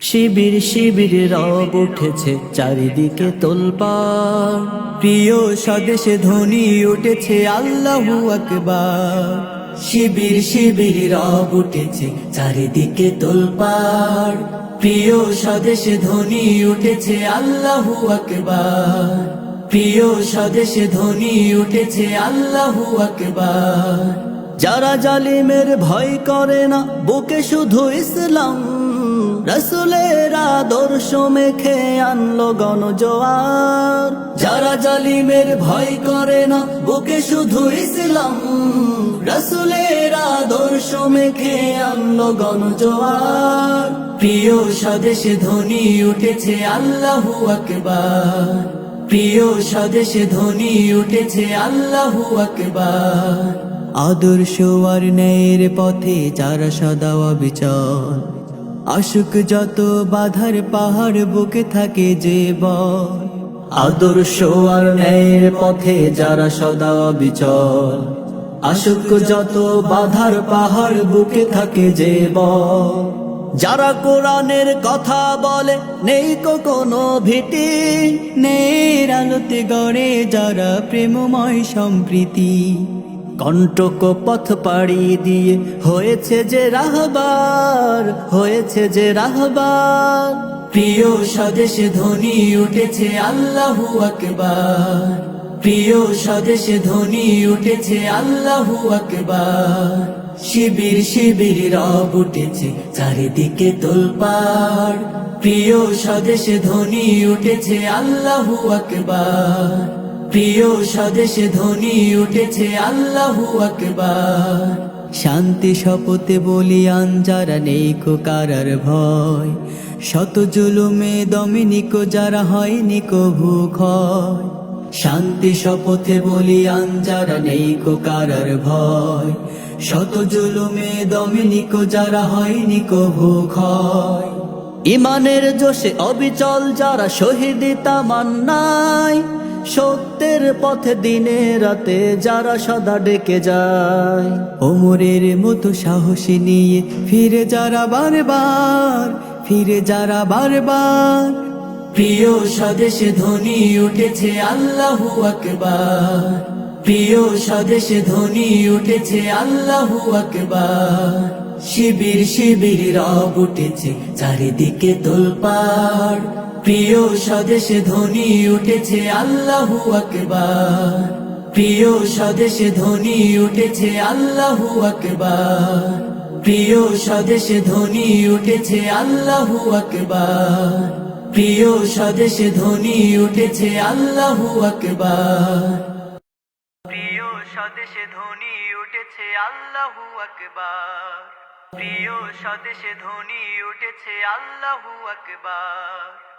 শিবির শিবির রব উঠেছে চারিদিকে তোলপাড়, প্রিয় স্বদেশে ধ্বনি উঠেছে আল্লাহু আকবার। শিবির শিবির রব উঠেছে চারিদিকে তোলপাড়, প্রিয় স্বদেশে ধ্বনি উঠেছে আল্লাহু আকবার। প্রিয় স্বদেশে ধ্বনি উঠেছে আল্লাহু আকবার। যারা জালিমের ভয় করে না, বুকে শুধু ইসলাম, রাসূলের আদর্শ মেখে আনলো গণজোয়ার। যারা জালিমের ভয় করে না, বুকে শুধু ইসলাম, রাসূলের আদর্শ মেখে আনলো গণজোয়ার। প্রিয় স্বদেশে ধ্বনি উঠেছে আল্লাহু আকবার। প্রিয় স্বদেশে ধ্বনি উঠেছে আল্লাহু আকবার। আদর্শ আর ন্যায়ের পথে যারা সদা অবিচল, আশুক যত বাধার পাহাড় বুকে থাকে যে বল। আদর্শ আর ন্যায়ের পথে যারা সদা অবিচল, আশুক যত বাধার পাহাড় বুকে থাকে যে বল। যারা কোরআনের কথা বলে নেই কোনো ভীতি, ন্যায়ের আলোতে গড়ে যারা প্রেমময় সম্প্রীতি। কণ্টক পথ পাড়ি দিয়ে হয়েছে যে রাহবার, হয়েছে যে রাহবার। প্রিয় স্বদেশে ধ্বনি উঠেছে আল্লাহু আকবার। প্রিয় স্বদেশে ধ্বনি উঠেছে আল্লাহু আকবার। শিবির শিবির রব উঠেছে চারিদিকে তোলপাড়, প্রিয় স্বদেশে ধ্বনি উঠেছে আল্লাহু আকবার। প্রিয় স্বদেশে ধ্বনি উঠেছে আল্লাহু আকবার। শান্তি শপথে বলিয়ান যারা নেই কো কারার ভয়, শত জুলুমে দমিনিকো যারা হয়নি কভু ক্ষয়। শান্তি শপথে বলিয়ান যারা নেই কো কারার ভয়, শত জুলুমে দমিনিকো যারা হয়নি কভু ক্ষয়। ইমানের জোশে অবিচল যারা শহীদি তামান্নায়, সত্যের পথে দিনে রাতে যারা সদা ডেকে যায়। ওমরের মতো সাহসী নিয়ে ফিরে যারা বারবার, ফিরে যারা বারবার। প্রিয় স্বদেশে ধ্বনি উঠেছে আল্লাহু আকবার। প্রিয় স্বদেশে ধ্বনি উঠেছে আল্লাহু আকবার। শিবির শিবির রব উঠেছে চারিদিকে তোলপাড়, প্রিয় স্বদেশে ধ্বনি উঠেছে আল্লাহু আকবার। প্রিয় স্বদেশে ধ্বনি উঠেছে আল্লাহু আকবার। প্রিয় স্বদেশে ধ্বনি উঠেছে আল্লাহু আকবার। প্রিয় স্বদেশে ধ্বনি উঠেছে আল্লাহু আকবার। প্রিয় স্বদেশে ধ্বনি উঠেছে আল্লাহু আকবার। প্রিয় স্বদেশে ধ্বনি উঠেছে আল্লাহু আকবার।